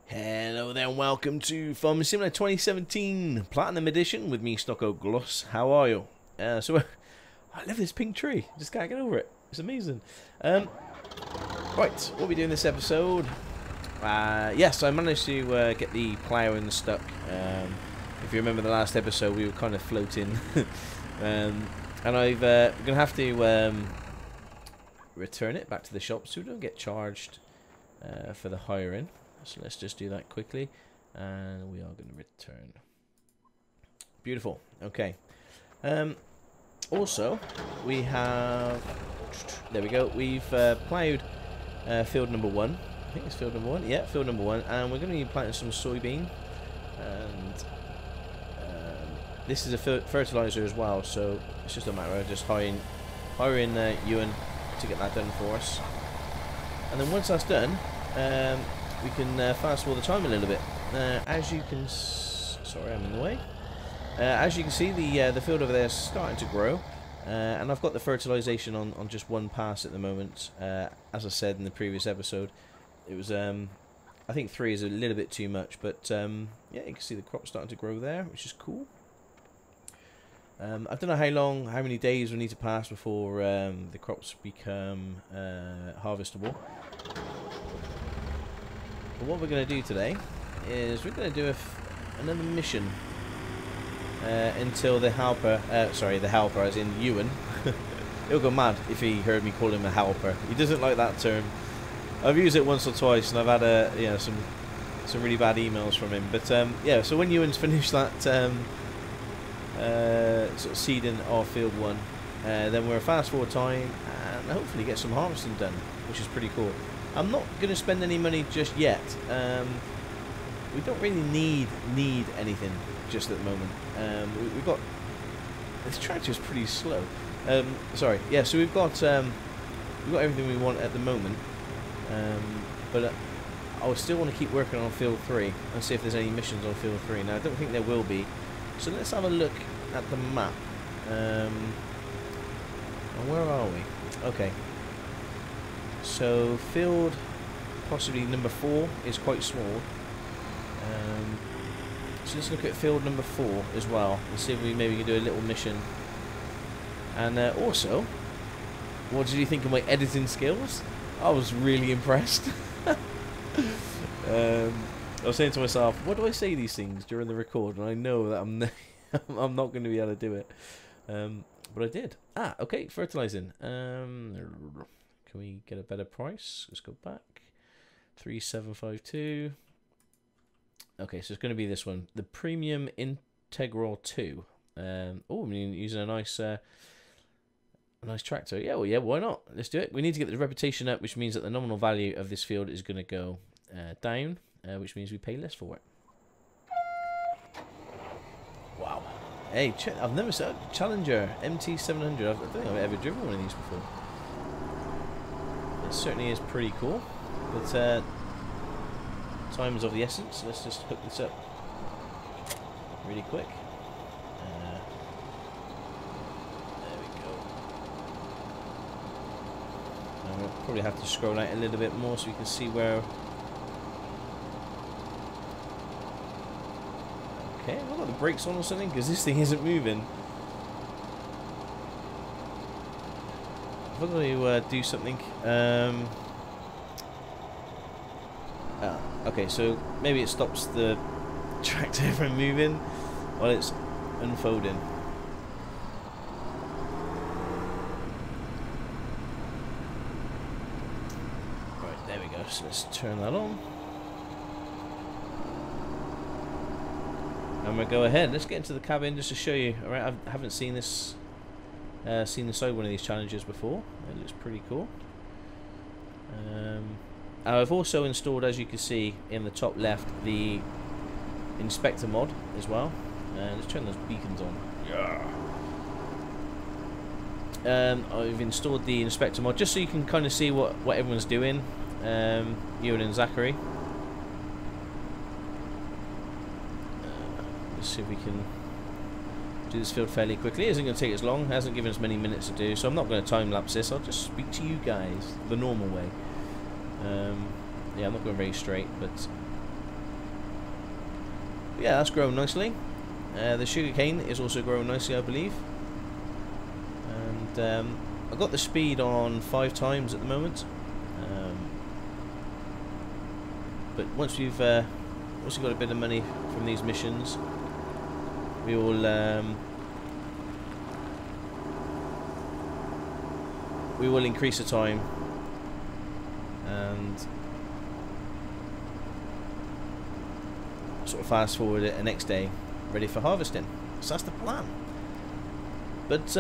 Hello there and welcome to Farming Simulator 2017 Platinum Edition with me, Stockoglaws. How are you? I love this pink tree. Just can't get over it. It's amazing. Right, what are we doing this episode? Yes, I managed to get the plough unstuck. If you remember the last episode, we were kind of floating. And I'm going to have to return it back to the shop so we don't get charged for the hiring. So let's just do that quickly, and we are going to return. Beautiful. Okay. Also, we have. There we go. We've ploughed field number 1. I think it's field number 1. Yeah, field number 1, and we're going to be planting some soybean. And this is a fertilizer as well, so it's just a matter of just hiring Ewan to get that done for us. And then once that's done, we can fast forward the time a little bit. As you can, sorry, I'm in the way. As you can see, the field over there is starting to grow, and I've got the fertilization on just one pass at the moment. As I said in the previous episode, it was I think 3 is a little bit too much, but yeah, you can see the crop starting to grow there, which is cool. I don't know how many days we need to pass before the crops become harvestable. But what we're going to do today is we're going to do another mission until the helper, the helper as in Ewan. He'll go mad if he heard me call him a helper. He doesn't like that term. I've used it once or twice and I've had some really bad emails from him. But yeah, so when Ewan's finished that sort of seeding of field 1, then we're fast forward time and hopefully get some harvesting done, which is pretty cool. I'm not going to spend any money just yet. We don't really need anything just at the moment. We've got this tractor is pretty slow. Sorry, yeah. So we've got everything we want at the moment. But I still want to keep working on field 3 and see if there's any missions on field 3. Now I don't think there will be. So let's have a look at the map. And where are we? Okay. So field possibly number 4 is quite small. So let's look at field number 4 as well and see if we maybe can do a little mission. And also, what did you think of my editing skills? I was really impressed. I was saying to myself, what do I say these things during the record? And I know that I'm not going to be able to do it. But I did. Okay, fertilizing. Can we get a better price? Let's go back. 3752. Okay, so it's going to be this one, the Premium Integral 2. Oh, I mean, using a nice tractor. Yeah, well, yeah, why not? Let's do it. We need to get the reputation up, which means that the nominal value of this field is going to go down, which means we pay less for it. Wow. Hey, I've never seen a Challenger MT700. I don't think I've ever driven one of these before. It certainly is pretty cool, but time is of the essence. Let's just hook this up really quick. There we go. Now we'll probably have to scroll out a little bit more so you can see where. Okay, I've got the brakes on or something because this thing isn't moving. I'm going to do something. Okay, so maybe it stops the tractor from moving while it's unfolding. Right, there we go. So let's turn that on. And we'll go ahead. Let's get into the cabin just to show you. Alright, I haven't seen this. Seen inside one of these challenges before. It looks pretty cool. I've also installed, as you can see in the top left, the inspector mod as well. Let's turn those beacons on. Yeah. I've installed the inspector mod just so you can kind of see what everyone's doing. Ewan and Zachary. Let's see if we can do this field fairly quickly. It isn't going to take as long. It hasn't given us many minutes to do, so I'm not going to time lapse this. I'll just speak to you guys the normal way. Yeah, I'm not going very straight, but Yeah, that's growing nicely. The sugarcane is also growing nicely, I believe. And I've got the speed on 5 times at the moment. But once we've got a bit of money from these missions, we will increase the time and sort of fast forward it the next day, ready for harvesting. So that's the plan. But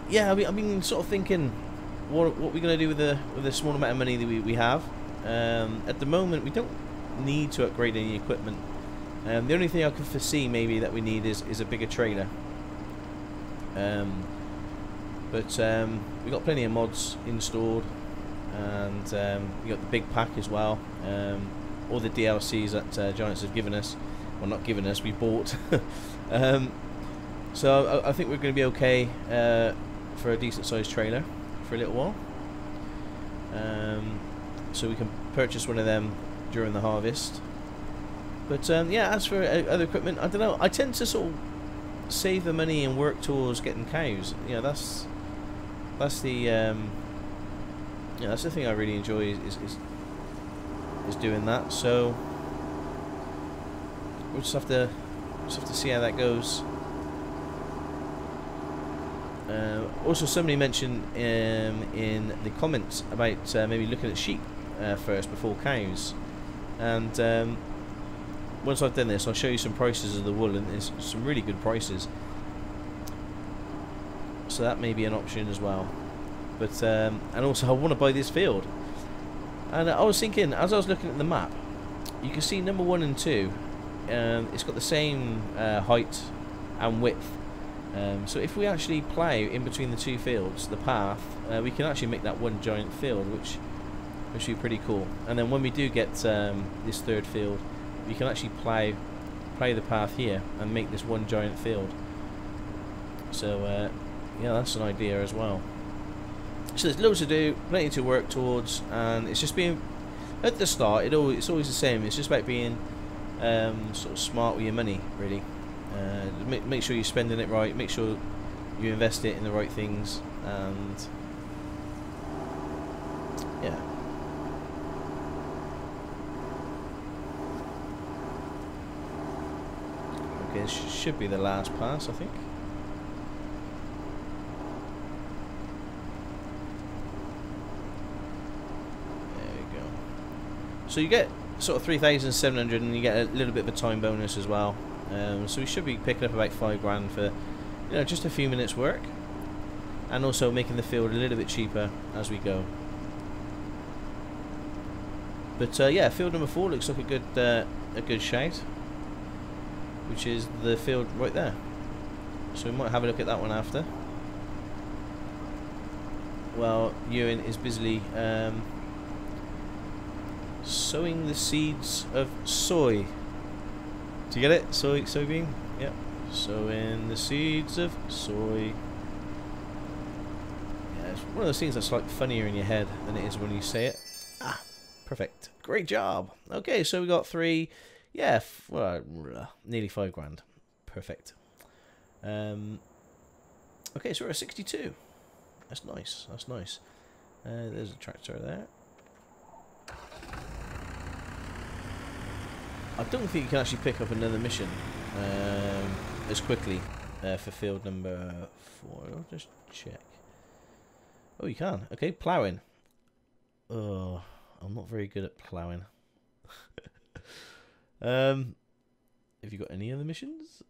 yeah, I've been sort of thinking what we're going to do with the small amount of money that we have. At the moment, we don't need to upgrade any equipment. The only thing I can foresee maybe that we need is a bigger trailer. But we've got plenty of mods installed, and we got the big pack as well. All the DLCs that Giants have given us, well, not given us, we bought. So I think we're going to be okay for a decent sized trailer for a little while. So we can purchase one of them during the harvest. But yeah, as for other equipment, I don't know. I tend to sort of save the money and work towards getting cows. You know, that's the that's the thing I really enjoy is doing that. So we'll just have to see how that goes. Also, somebody mentioned in the comments about maybe looking at sheep first before cows, and once I've done this, I'll show you some prices of the wool, and there's some really good prices. So that may be an option as well. But and also, I want to buy this field. And I was thinking, as I was looking at the map, you can see number 1 and 2. It's got the same height and width. So if we actually plough in between the 2 fields, the path, we can actually make that one giant field, which would be pretty cool. And then when we do get this 3rd field, we can actually plough the path here and make this one giant field. So yeah, that's an idea as well. So there's loads to do, plenty to work towards, and it's just being at the start. It's always the same. It's just about being sort of smart with your money, really. Make sure you're spending it right. Make sure you invest it in the right things, and yeah. Okay, this should be the last pass, I think. So you get sort of 3,700, and you get a little bit of a time bonus as well. So we should be picking up about 5 grand for, you know, just a few minutes work, and also making the field a little bit cheaper as we go. But yeah, field number 4 looks like a good shout, which is the field right there. So we might have a look at that one after. Well, Ewan is busily sowing the seeds of soy. Do you get it? Soybean? Yep. Sowing the seeds of soy. Yeah, it's one of those things that's like funnier in your head than it is when you say it. Ah, perfect. Great job. Okay, so we got 3. Yeah, well, nearly 5 grand. Perfect. Okay, so we're at 62. That's nice. That's nice. There's a tractor there. I don't think you can actually pick up another mission as quickly for field number 4. I'll just check. Oh, you can. Okay, ploughing. Oh, I'm not very good at ploughing. Have you got any other missions?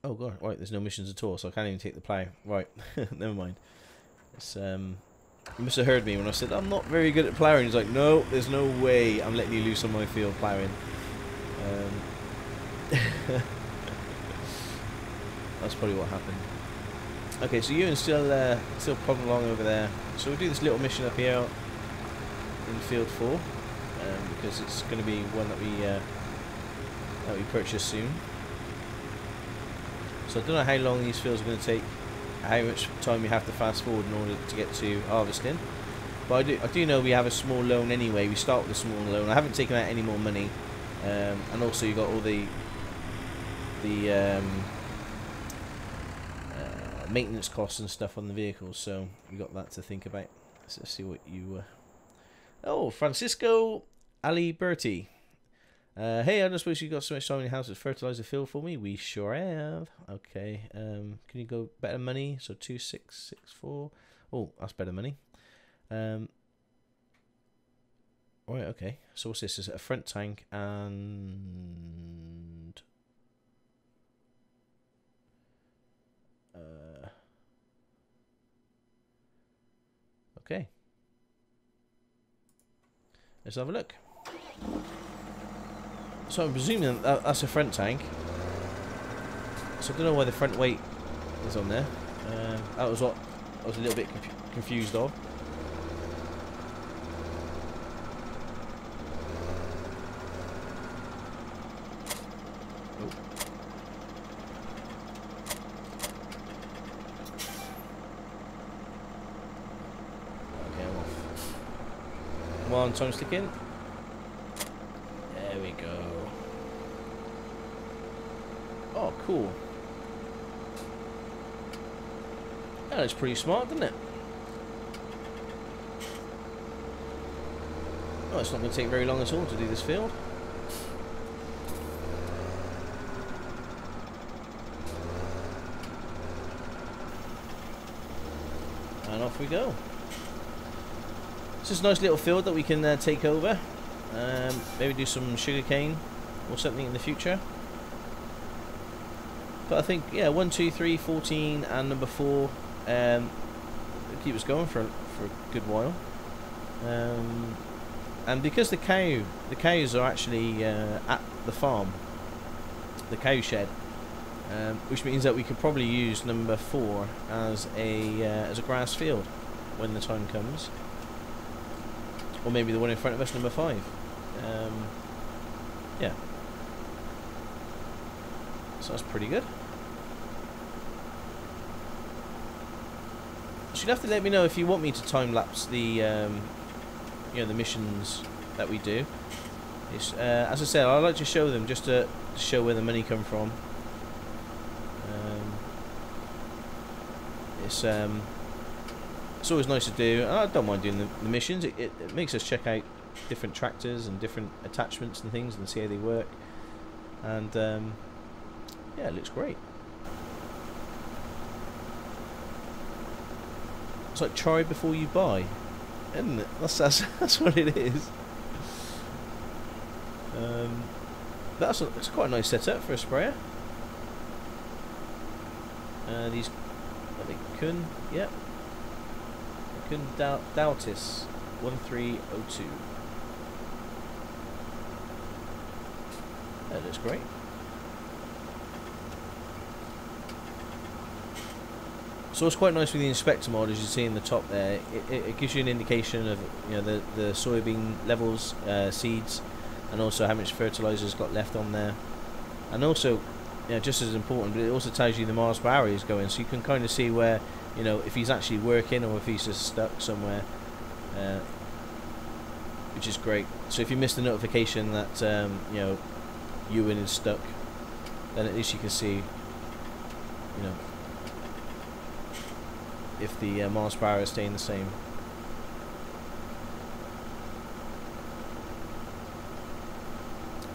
Oh god, right, there's no missions at all, so I can't even take the plough. Right, never mind. It's you must have heard me when I said I'm not very good at ploughing. He's like, no, there's no way I'm letting you loose on my field ploughing. That's probably what happened. Okay, so Ewan's still plodding along over there. So we'll do this little mission up here in field 4, because it's going to be one that we purchase soon. So I don't know how long these fields are going to take, how much time we have to fast forward in order to get to harvesting. But I do know we have a small loan anyway. We start with a small loan. I haven't taken out any more money And also you got all the maintenance costs and stuff on the vehicles, so you got that to think about. So let's see what you. Oh, Francisco Aliberti. Hey, I just wish you got so much time in your house to fertilize the field for me. We sure have. Okay. Can you go better money? So 2664. Oh, that's better money. Right. Okay. So what's this? Is it a front tank and okay. Let's have a look. So I'm presuming that's a front tank. So I don't know why the front weight is on there. That was what I was a little bit confused of. Oh. Okay, I'm off. Come on, time sticking. There we go. Oh, cool. That looks pretty smart, doesn't it? Oh, it's not going to take very long at all to do this field. And off we go. It's just a nice little field that we can take over. Maybe do some sugarcane or something in the future. But I think, yeah, 1, 2, 3, 14 and number 4 keep us going for a good while. And because the cows are actually at the farm, the cow shed, which means that we could probably use number 4 as a grass field when the time comes. Or maybe the one in front of us, number 5. Yeah. So that's pretty good. So you'll have to let me know if you want me to time lapse the, you know, the missions that we do. It's, as I said, I like to show them just to show where the money come from. It's always nice to do. I don't mind doing the missions. It makes us check out different tractors and different attachments and things and see how they work. And yeah, it looks great. It's like try before you buy, isn't it? That's what it is. It's quite a nice setup for a sprayer. These, I think, yep. Dautis 1302. That looks great. So it's quite nice with the inspector mod, as you see in the top there. It gives you an indication of, you know, the soybean levels, seeds, and also how much fertilizer's got left on there. And also, you know, just as important, but it also tells you the miles per hour he's going, so you can kind of see where, you know, if he's actually working or if he's just stuck somewhere, which is great. So if you missed the notification that you know, Ewan is stuck, then at least you can see, you know, if the miles per hour is staying the same.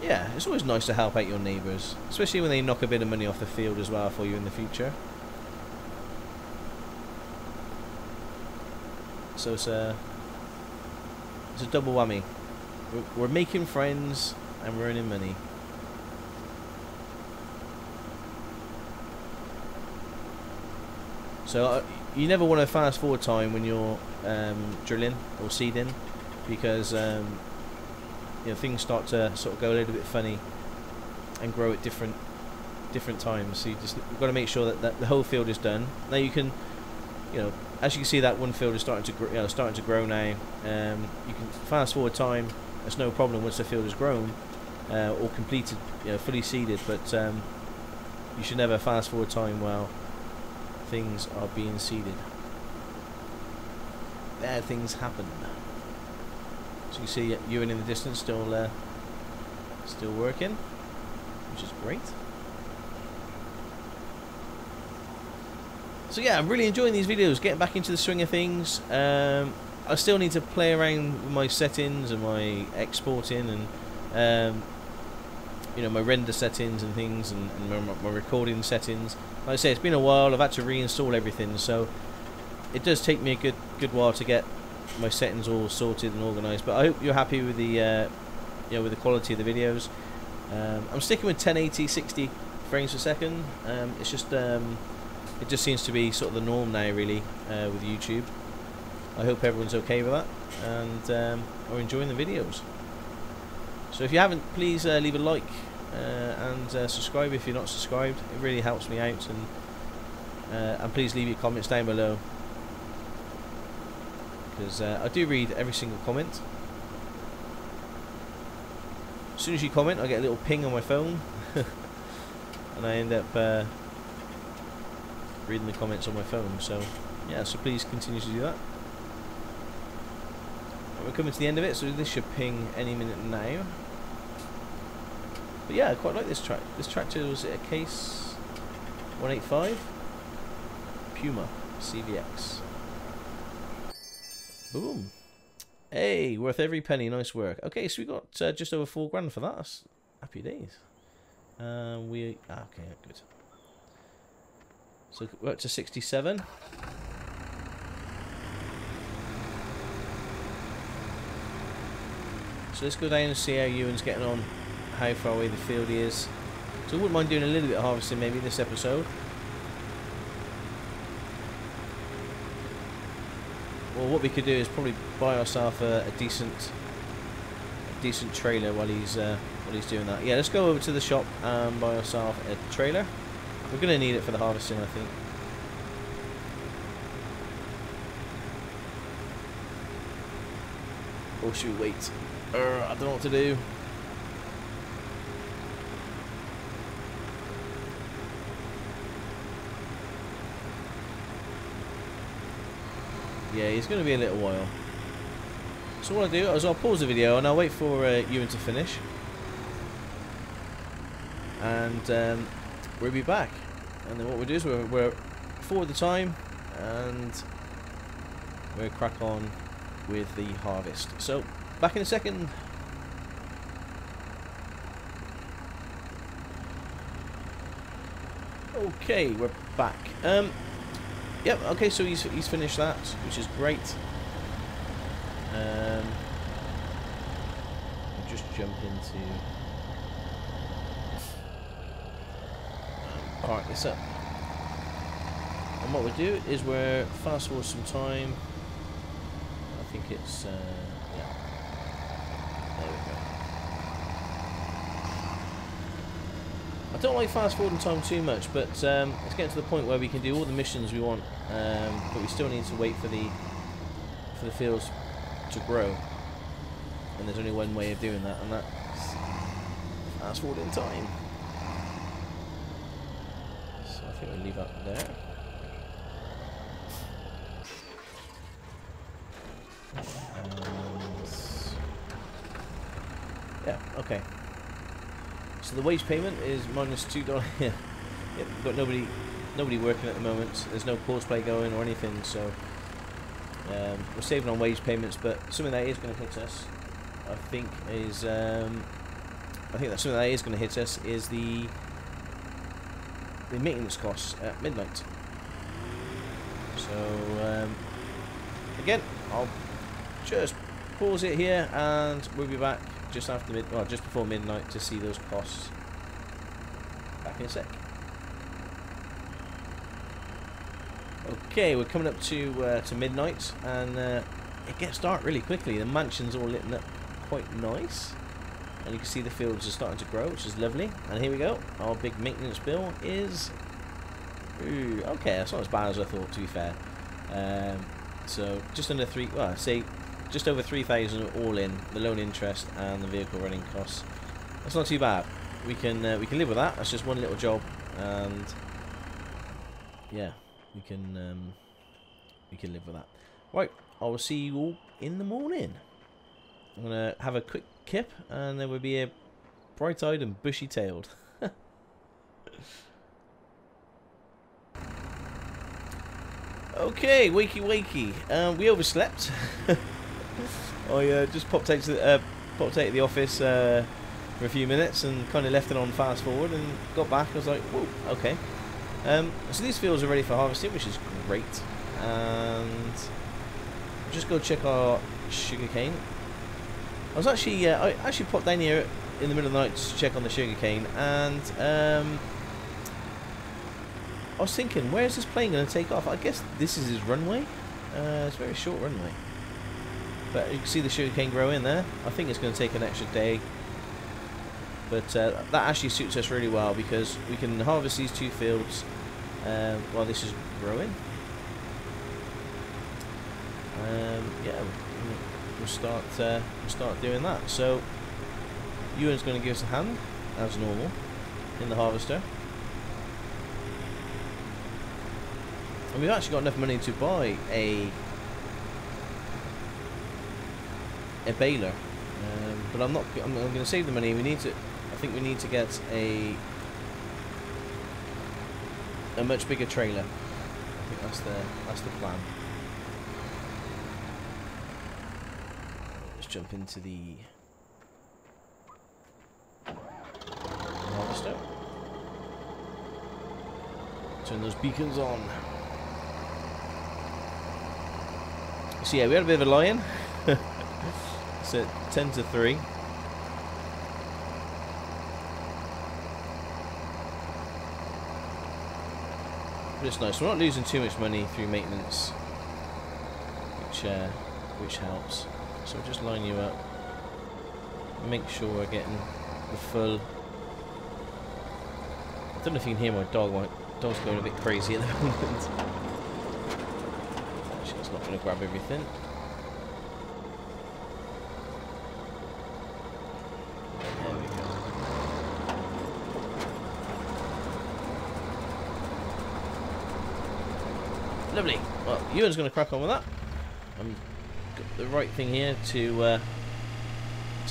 Yeah, it's always nice to help out your neighbours, especially when they knock a bit of money off the field as well for you in the future. So it's a double whammy. We're making friends and we're earning money. So you never want to fast forward time when you're drilling or seeding, because you know, things start to sort of go a little bit funny and grow at different times. So you've got to make sure that the whole field is done. Now you can, you know, as you can see, that one field is starting to grow now. You can fast forward time. That's no problem once the field is grown or completed, you know, fully seeded. But you should never fast forward time while things are being seeded. Bad things happen. So you see Ewan in the distance, still Still working, which is great. So yeah, I'm really enjoying these videos, getting back into the swing of things. I still need to play around with my settings and my exporting and you know, my render settings and things, and my recording settings. Like I say, it's been a while. I've had to reinstall everything, so it does take me a good while to get my settings all sorted and organised. But I hope you're happy with the you know, with the quality of the videos. I'm sticking with 1080 60 frames per second. It's just it just seems to be sort of the norm now, really, with YouTube. I hope everyone's okay with that and are enjoying the videos. So if you haven't, please leave a like and subscribe if you're not subscribed. It really helps me out, and please leave your comments down below, because I do read every single comment. As soon as you comment, I get a little ping on my phone and I end up reading the comments on my phone. So yeah, so please continue to do that. We're coming to the end of it, so this should ping any minute now. But yeah, I quite like this track. This tractor, was it a Case 185? Puma CVX. Boom. Hey, worth every penny. Nice work. Okay, so we got just over $4 grand for that. That's happy days. Okay, good. So we're up to 67. So let's go down and see how Ewan's getting on, how far away the field he is. So I wouldn't mind doing a little bit of harvesting maybe this episode. Well, what we could do is probably buy ourselves a decent trailer while he's doing that. Yeah, let's go over to the shop and buy ourselves a trailer. We're going to need it for the harvesting, I think. Or should we wait? I don't know what to do. Yeah, he's going to be a little while. So what I'll do is I'll pause the video and I'll wait for Ewan to finish. And we'll be back. And then what we'll do is we're forward the time and we'll crack on with the harvest. So back in a second. Okay, we're back. Yep. Okay, so he's finished that, which is great. We'll just jump into park this up. And what we'll do is we'll fast forward some time. I think it's yeah. There we go. I don't like fast forwarding time too much, but it's getting to the point where we can do all the missions we want, but we still need to wait for the fields to grow. And there's only one way of doing that, and that's fast forwarding time. So I think we'll leave that there. Yeah, okay. So the wage payment is minus $2. Yeah, we've got nobody working at the moment. There's no cosplay going or anything, so we're saving on wage payments. But something that is going to hit us, I think, is I think that something that is going to hit us is the maintenance costs at midnight. So again, I'll just pause it here, and we'll be back just after just before midnight to see those costs. Back in a sec. Okay, we're coming up to midnight, and it gets dark really quickly. The mansion's all lit up quite nice, and you can see the fields are starting to grow, which is lovely. And here we go. Our big maintenance bill is okay. That's not as bad as I thought, to be fair. So just under say just over 3,000 all in, the loan interest and the vehicle running costs. That's not too bad. We can live with that. That's just one little job, and yeah, we can live with that. Right, I will see you all in the morning. I'm gonna have a quick kip, and then we'll be Bright-eyed and bushy-tailed. Okay, wakey. We overslept. I just popped out to the office for a few minutes and kind of left it on fast forward and got back. I was like, whoa, okay. So these fields are ready for harvesting, which is great. And just go check our sugarcane. I actually popped down here in the middle of the night to check on the sugarcane, and I was thinking, where is this plane going to take off? I guess this is his runway. It's a very short runway. But you can see the sugarcane grow in there. I think it's going to take an extra day. But that actually suits us really well because we can harvest these two fields while this is growing. Yeah, we'll start doing that. So Ewan's going to give us a hand, as normal, in the harvester. And we've actually got enough money to buy a baler, but I'm going to save the money. I think we need to get a much bigger trailer. I think that's the plan. Let's jump into the harvester. Turn those beacons on. So yeah, we had a bit of a lie-in. It's at 10 to 3. But it's nice. We're not losing too much money through maintenance, which helps. So we'll just line you up. Make sure we're getting the full. I don't know if you can hear my dog. My dog's going a bit crazy at the moment. She's not going to grab everything. There we go. Lovely. Well, Ewan's going to crack on with that. Got the right thing here to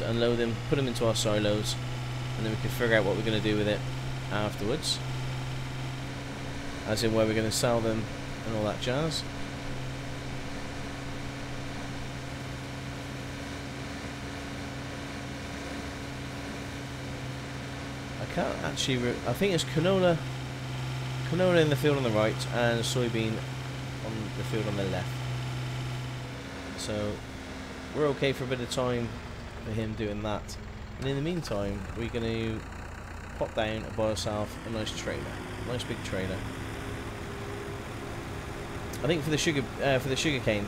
unload them, put them into our silos, and then we can figure out what we're going to do with it afterwards. As in where we're going to sell them and all that jazz. I can't actually. I think it's canola in the field on the right and soybean on the field on the left. So we're okay for a bit of time for him doing that. And in the meantime, we're going to pop down and buy ourselves a nice trailer, a nice big trailer. I think for the sugarcane,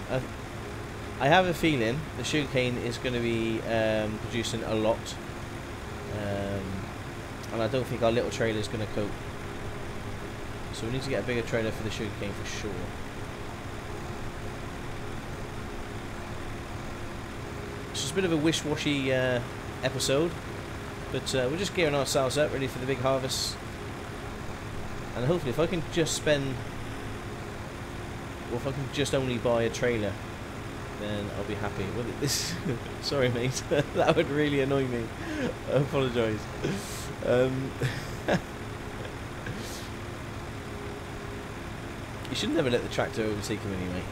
I have a feeling the sugarcane is going to be producing a lot, and I don't think our little trailer is going to cope. So we need to get a bigger trailer for the sugarcane for sure. It's just a bit of a wish-washy episode, but we're just gearing ourselves up, ready for the big harvest. And hopefully, if I can just spend, or if I can just only buy a trailer, then I'll be happy. Well, this, sorry, mate, that would really annoy me. I apologise. You should never let the tractor overtake him anyway.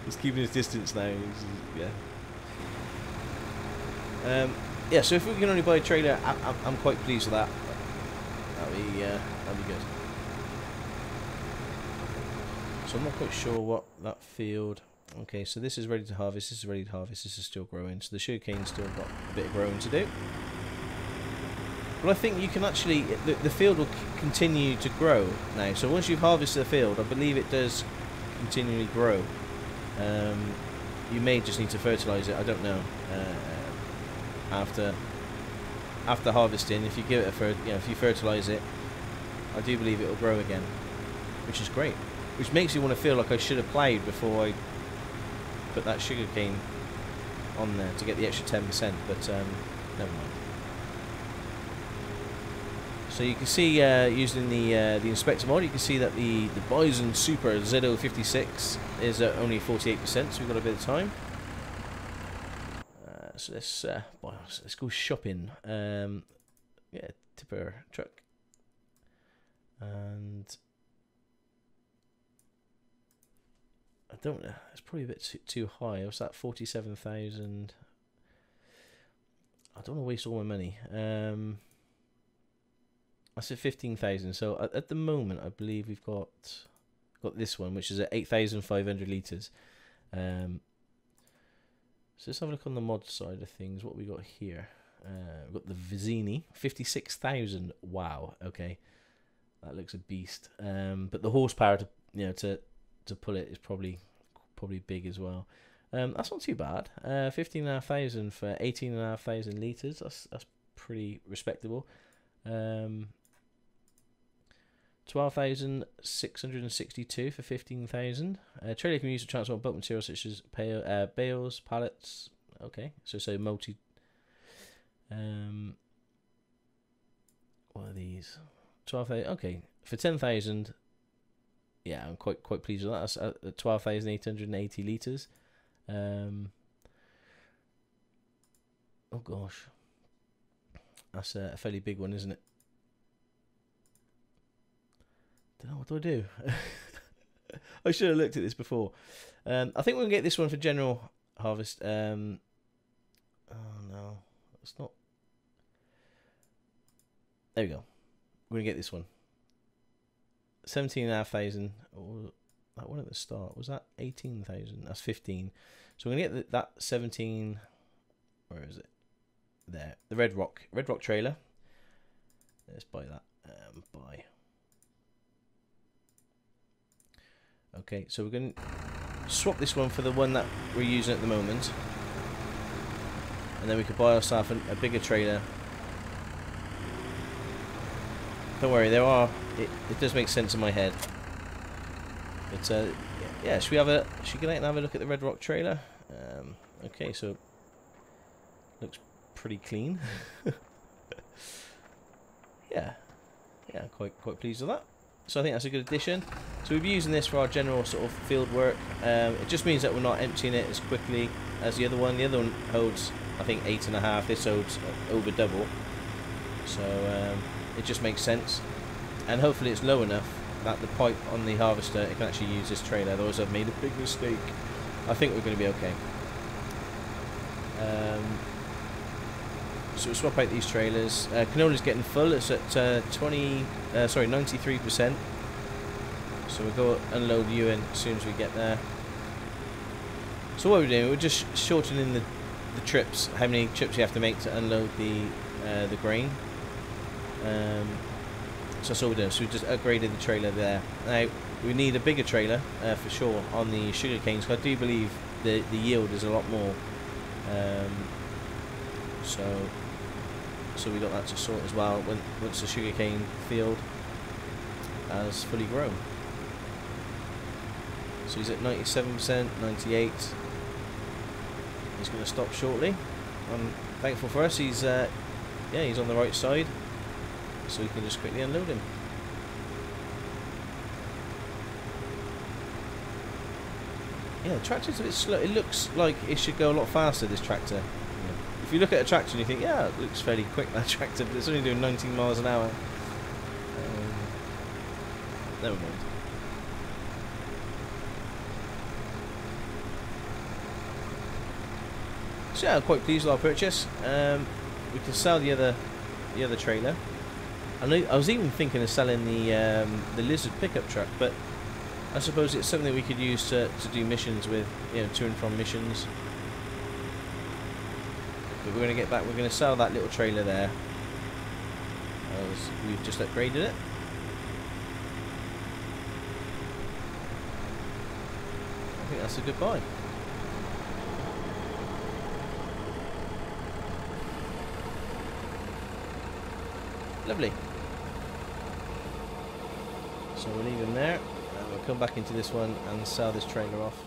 He's keeping his distance now. Yeah. Yeah. So if we can only buy a trailer, I'm quite pleased with that. That'd be good. So I'm not quite sure what that field. Okay, so this is ready to harvest. This is ready to harvest. This is still growing. So the sugarcane's still got a bit of growing to do. But I think you can actually, the field will continue to grow now. So once you've harvested the field, I believe it does continually grow. You may just need to fertilise it. I don't know. After harvesting, if you give it if you fertilise it, I do believe it will grow again, which is great. Which makes you want to feel like I should have ploughed before I put that sugarcane on there to get the extra 10%. But never mind. So you can see using the inspector mod, you can see that the Bison Super Z056 is at only 48%, so we've got a bit of time. So let's go shopping. Yeah, tipper truck. And I don't know. It's probably a bit too high. What's that? 47,000. I don't want to waste all my money. I said 15,000. So at the moment, I believe we've got this one, which is at 8,500 liters. So let's have a look on the mod side of things. What we got here? We've got the Vizzini, 56,000. Wow. Okay, that looks a beast. But the horsepower to pull it is probably big as well. That's not too bad. 15,500 for 18,500 liters. That's pretty respectable. 12,662 for 15,000. Trailer can be used to transport bulk materials such as bales, pallets. Okay, so multi. What are these? 12,000. Okay, for 10,000. Yeah, I'm quite pleased with that. That's 12,880 liters. Oh gosh, that's a fairly big one, isn't it? Don't know, what do I do? I should have looked at this before. I think we'll get this one for general harvest. Oh no, it's not. There we go. We're gonna get this one. 17,500. Oh, that one at the start was that 18,000. That's 15. So we're gonna get that 17. Where is it? There. The Red Rock trailer. Let's buy that. Buy. Okay, so we're going to swap this one for the one that we're using at the moment. And then we could buy ourselves a bigger trailer. Don't worry, it does make sense in my head. But yeah, should we get out and have a look at the Red Rock trailer? Okay, so looks pretty clean. yeah, quite pleased with that. So I think that's a good addition. So we'll be using this for our general sort of field work. It just means that we're not emptying it as quickly as the other one. The other one holds, I think, 8.5. This holds over double. So it just makes sense. And hopefully it's low enough that the pipe on the harvester, it can actually use this trailer. Otherwise I've made a big mistake. I think we're going to be okay. So we'll swap out these trailers. Canola's getting full. It's at 93%. So we'll go unload you in as soon as we get there. So what we're doing, we're just shortening the trips. How many trips you have to make to unload the grain. So that's all we're doing. So we just upgraded the trailer there. Now we need a bigger trailer for sure on the sugar canes. I do believe the yield is a lot more. So we got that to sort as well once the sugarcane field has fully grown. So he's at 97%, 98. He's going to stop shortly. I'm thankful for us. He's on the right side, so we can just quickly unload him. Yeah, the tractor's a bit slow. It looks like it should go a lot faster, this tractor. If you look at a tractor and you think, yeah, it looks fairly quick, that tractor, but it's only doing 19 miles an hour. Never mind. So yeah, I'm quite pleased with our purchase. We can sell the other trailer. I was even thinking of selling the Lizard pickup truck, but I suppose it's something we could use to do missions with, to and from missions. But we're going to get back. We're going to sell that little trailer there, as we've just upgraded it. I think that's a good buy. Lovely. So we'll leave him there, and we'll come back into this one and sell this trailer off.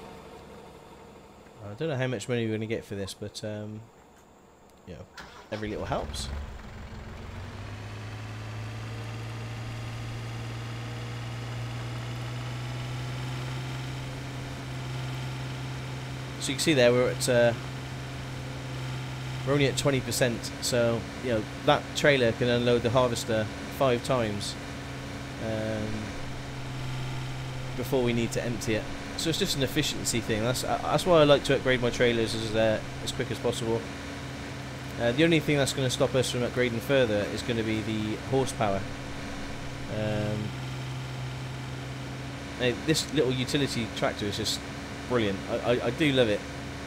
I don't know how much money we're going to get for this, but every little helps. So you can see there we're at we're only at 20%, so you know that trailer can unload the harvester 5 times before we need to empty it. So it's just an efficiency thing. That's why I like to upgrade my trailers as quick as possible. The only thing that's going to stop us from upgrading further is going to be the horsepower. This little utility tractor is just brilliant. I do love it.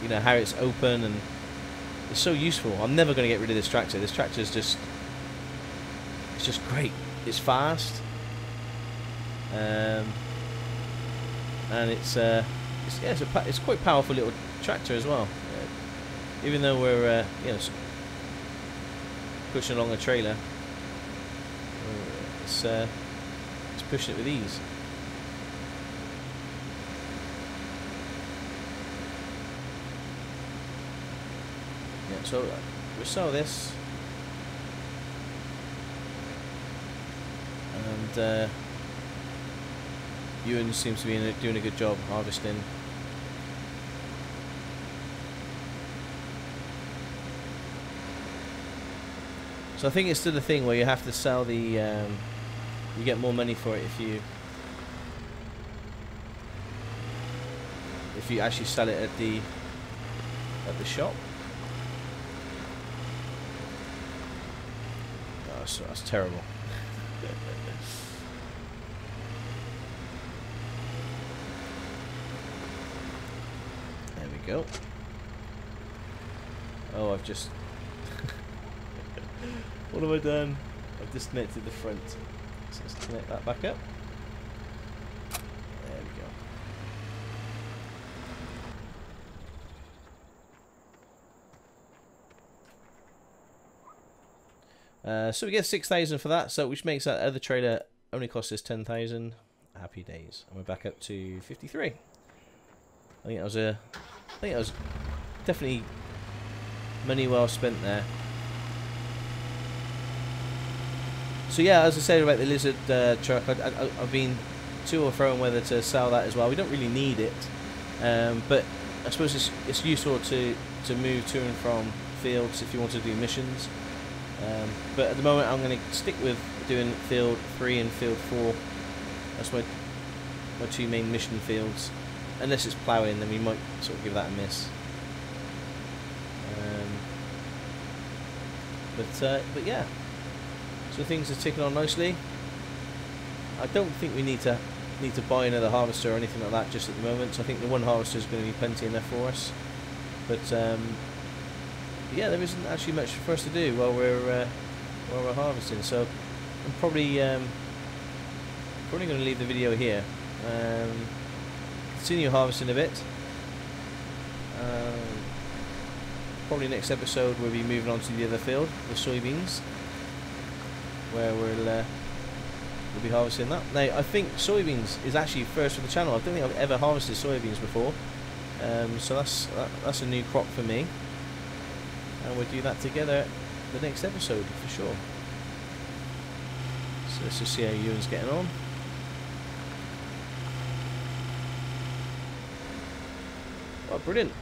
You know how it's open and it's so useful. I'm never going to get rid of this tractor. This tractor is just great. It's fast, and it's quite powerful little tractor as well. Even though we're you know, pushing along a trailer, it's pushing it with ease. Yeah, so we sell this, and Ewan seems to be doing a good job harvesting. So I think it's still a thing where you have to sell the, you get more money for it if you actually sell it at the shop. Oh, so that's terrible. There we go. Oh, I've just what have I done? I've disconnected the front. So let's connect that back up. There we go. So we get 6,000 for that, so which makes that other trailer only cost us 10,000. Happy days, and we're back up to 53. I think that was definitely money well spent there. So yeah, as I said about the lizard truck, I've been to or fro on whether to sell that as well. We don't really need it, but I suppose it's useful to move to and from fields if you want to do missions. But at the moment I'm going to stick with doing field 3 and field 4. That's my 2 main mission fields. Unless it's ploughing, then we might sort of give that a miss. But yeah. So things are ticking on nicely. I don't think we need to buy another harvester or anything like that just at the moment. So I think the one harvester is going to be plenty enough for us. But yeah, there isn't actually much for us to do while we're harvesting. So I'm probably going to leave the video here. Continue harvesting a bit. Probably next episode we'll be moving on to the other field, the soybeans, where we'll be harvesting that. Now I think soybeans is actually first for the channel. I don't think I've ever harvested soybeans before, so that's a new crop for me, and we'll do that together the next episode for sure. So let's just see how Ewan's getting on. Oh, brilliant.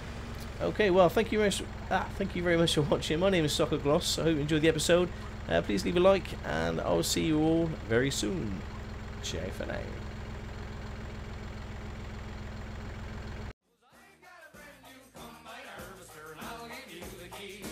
Okay, well, thank you very much for watching. My name is Stockoglaws. I hope you enjoyed the episode. Please leave a like, and I'll see you all very soon. Ciao for now. I got a brand new combine harvester, and I'll give you the key.